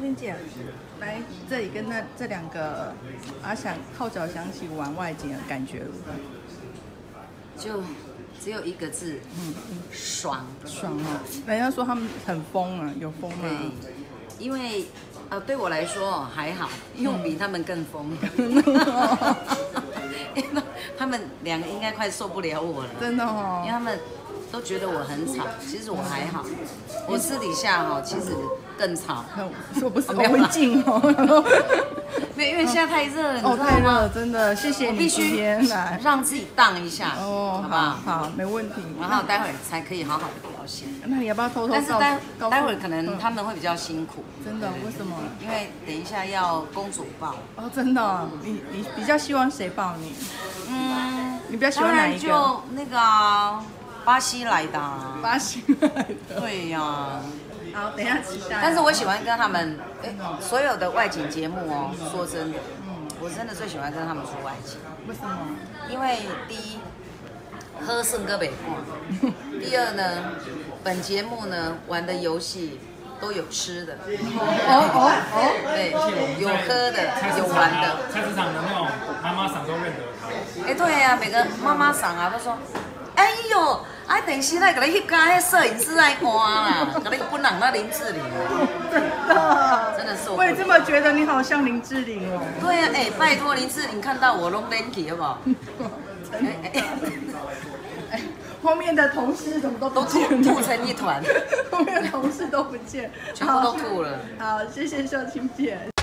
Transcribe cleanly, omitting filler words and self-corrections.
天姐，来这里跟这两个阿翔号角响起玩外景的感觉如何？就只有一个字，爽。爽哦！人家说他们很疯啊，有疯吗？对，因为对我来说还好，因为我比他们更疯。因为他们两个应该快受不了我了，真的哦，因为他们都觉得我很吵，其实我还好，我私底下其实更吵。说不是好文静哦，没有，因为现在太热了，你知道吗？太热了，真的，谢谢你今天来，让自己荡一下，哦，好不好？好，没问题。然后待会儿才可以好好的表现。那你要不要偷偷？但是待会儿可能他们会比较辛苦。真的？为什么？因为等一下要公主抱。哦，真的哦，你比较希望谁抱你？你比较喜欢哪一个？就那个巴西来的。巴西来的。对呀。好，等一下期待。但是我喜欢跟他们，所有的外景节目说真的，我真的最喜欢跟他们出外景。为什么？因为第一，喝剩个北挂；第二呢，本节目呢玩的游戏都有吃的，对，有喝的，有玩的。菜市场的那种妈妈桑都认得他。对呀，每个妈妈桑都说，哎呦。电视来给你翕家，摄影师来看啦，给你本人那林志玲。真的是我也这么觉得，你好像林志玲哦。对呀，拜托林志玲看到我拢脸起好不好？后面的同事怎么都吐成一团，后面的同事都不见，全部都吐了。好，谢谢秀清姐。